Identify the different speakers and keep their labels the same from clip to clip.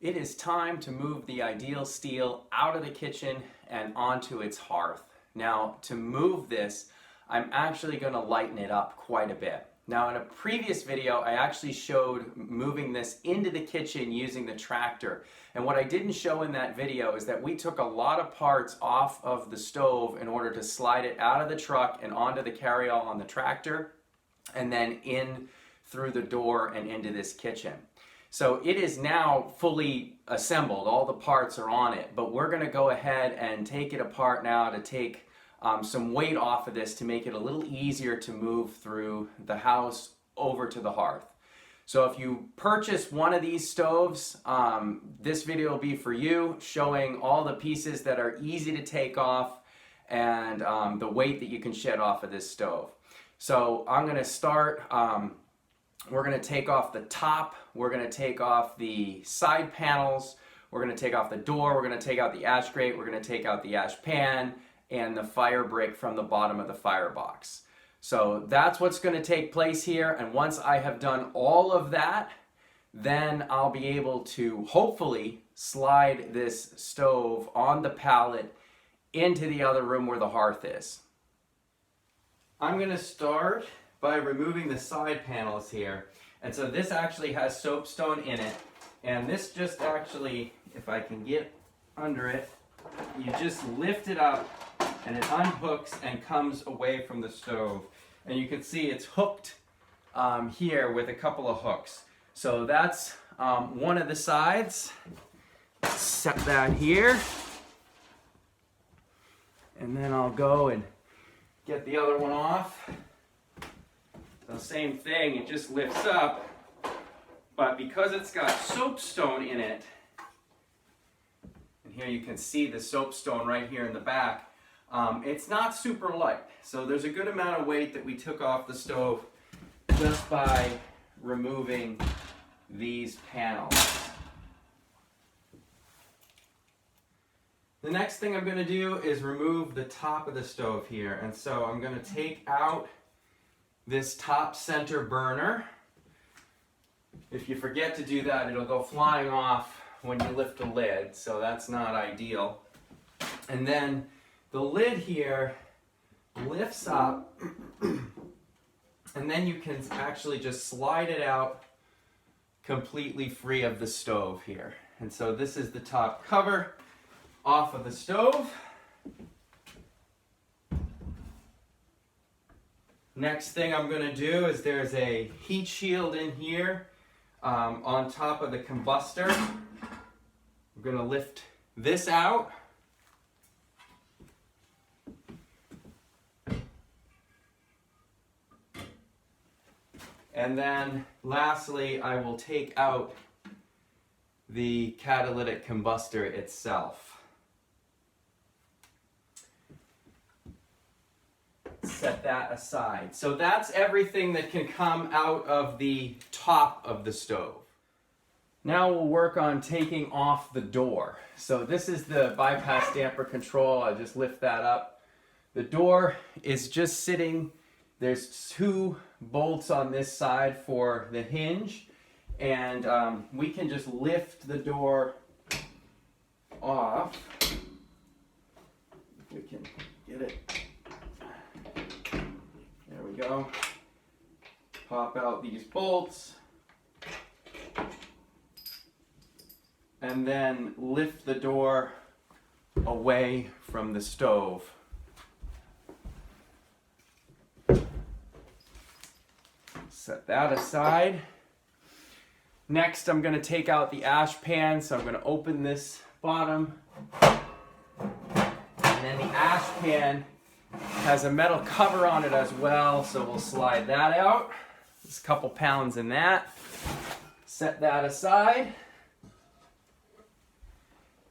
Speaker 1: It is time to move the ideal steel out of the kitchen and onto its hearth. Now, to move this, I'm actually going to lighten it up quite a bit. Now, in a previous video, I actually showed moving this into the kitchen using the tractor. And what I didn't show in that video is that we took a lot of parts off of the stove in order to slide it out of the truck and onto the carryall on the tractor, and then in through the door and into this kitchen. So it is now fully assembled, all the parts are on it, but we're going to go ahead and take it apart now to take some weight off of this to make it a little easier to move through the house over to the hearth. So if you purchase one of these stoves, this video will be for you, showing all the pieces that are easy to take off and the weight that you can shed off of this stove. So I'm going to start. We're going to take off the top, we're going to take off the side panels, we're going to take off the door, we're going to take out the ash grate, we're going to take out the ash pan, and the fire brick from the bottom of the firebox. So that's what's going to take place here, and once I have done all of that, then I'll be able to hopefully slide this stove on the pallet into the other room where the hearth is. I'm going to start by removing the side panels here. And so this actually has soapstone in it. And this just actually, if I can get under it, you just lift it up and it unhooks and comes away from the stove. And you can see it's hooked here with a couple of hooks. So that's one of the sides. Set that here. And then I'll go and get the other one off. The same thing, it just lifts up, but because it's got soapstone in it, and here you can see the soapstone right here in the back, it's not super light. So there's a good amount of weight that we took off the stove just by removing these panels. The next thing I'm going to do is remove the top of the stove here, and so I'm going to take out this top center burner. If you forget to do that, it'll go flying off when you lift the lid, so that's not ideal. And then the lid here lifts up, and then you can actually just slide it out completely free of the stove here. And so this is the top cover off of the stove. Next thing I'm going to do is there's a heat shield in here on top of the combustor. I'm going to lift this out. And then lastly, I will take out the catalytic combustor itself. Set that aside. So that's everything that can come out of the top of the stove. Now we'll work on taking off the door. So this is the bypass damper control. I just lift that up. The door is just sitting. There's two bolts on this side for the hinge, and we can just lift the door off. If we can get it. There we go. Pop out these bolts. And then lift the door away from the stove. Set that aside. Next, I'm going to take out the ash pan. So I'm going to open this bottom. And then the ash pan has a metal cover on it as well, so we'll slide that out. There's a couple pounds in that. Set that aside.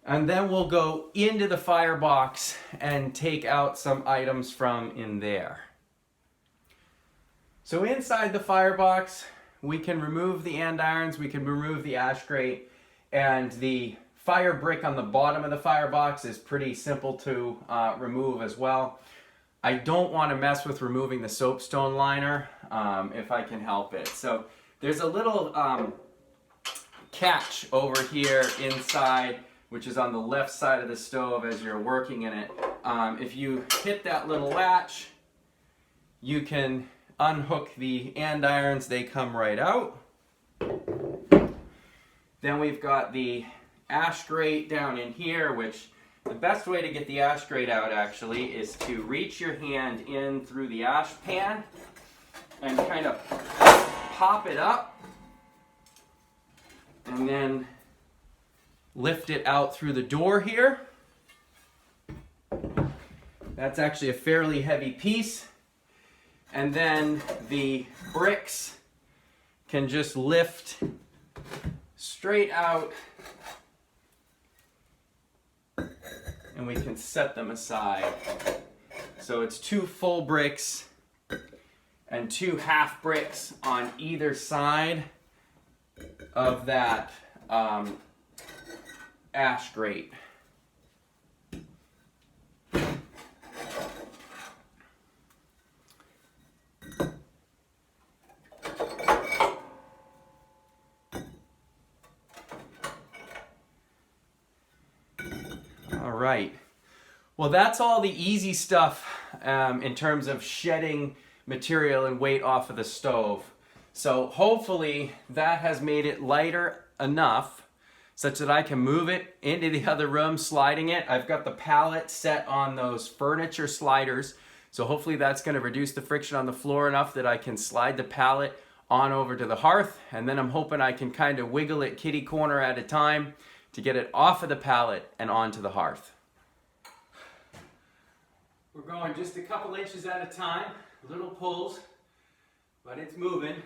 Speaker 1: And then we'll go into the firebox and take out some items from in there. So inside the firebox, we can remove the andirons, we can remove the ash grate, and the fire brick on the bottom of the firebox is pretty simple to remove as well. I don't want to mess with removing the soapstone liner if I can help it. So there's a little catch over here inside, which is on the left side of the stove as you're working in it. If you hit that little latch, you can unhook the andirons, they come right out. Then we've got the ash grate down in here, which the best way to get the ash grate out actually is to reach your hand in through the ash pan and kind of pop it up and then lift it out through the door here. That's actually a fairly heavy piece. And then the bricks can just lift straight out and we can set them aside. So it's 2 full bricks and 2 half bricks on either side of that ash grate. All right. Well, that's all the easy stuff in terms of shedding material and weight off of the stove. So hopefully that has made it lighter enough such that I can move it into the other room, sliding it. I've got the pallet set on those furniture sliders, so hopefully that's going to reduce the friction on the floor enough that I can slide the pallet on over to the hearth, and then I'm hoping I can kind of wiggle it kitty corner at a time to get it off of the pallet and onto the hearth. We're going just a couple inches at a time, little pulls, but it's moving.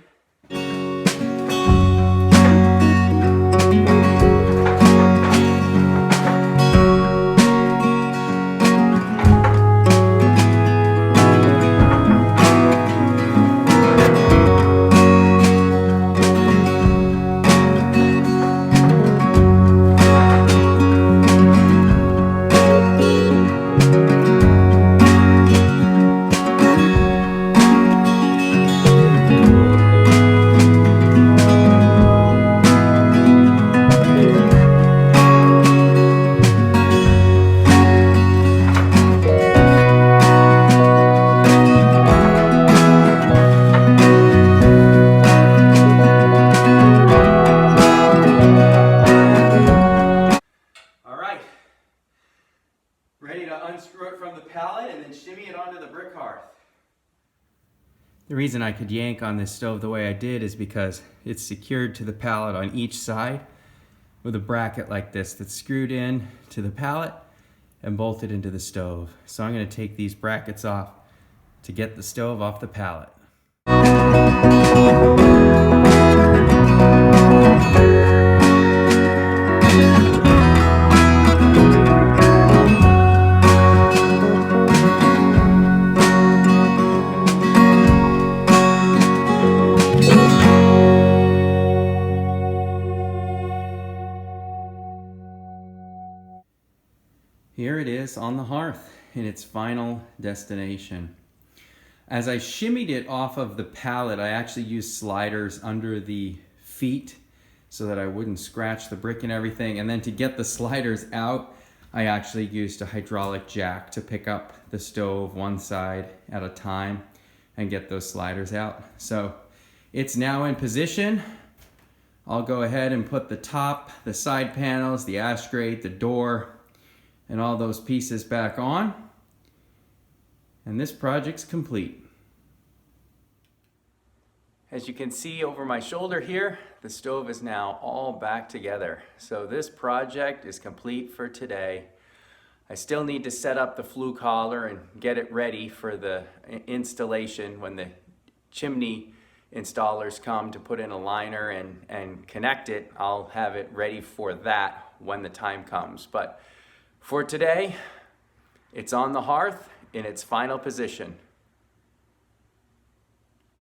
Speaker 1: Ready to unscrew it from the pallet and then shimmy it onto the brick hearth. The reason I could yank on this stove the way I did is because it's secured to the pallet on each side with a bracket like this that's screwed in to the pallet and bolted into the stove. So I'm going to take these brackets off to get the stove off the pallet. Here it is on the hearth in its final destination. As I shimmied it off of the pallet, I actually used sliders under the feet so that I wouldn't scratch the brick and everything. And then to get the sliders out, I actually used a hydraulic jack to pick up the stove one side at a time and get those sliders out. So it's now in position. I'll go ahead and put the top, the side panels, the ash grate, the door, and all those pieces back on, and this project's complete. As you can see over my shoulder here, the stove is now all back together. So this project is complete for today. I still need to set up the flue collar and get it ready for the installation when the chimney installers come to put in a liner and connect it. I'll have it ready for that when the time comes. But for today, it's on the hearth in its final position.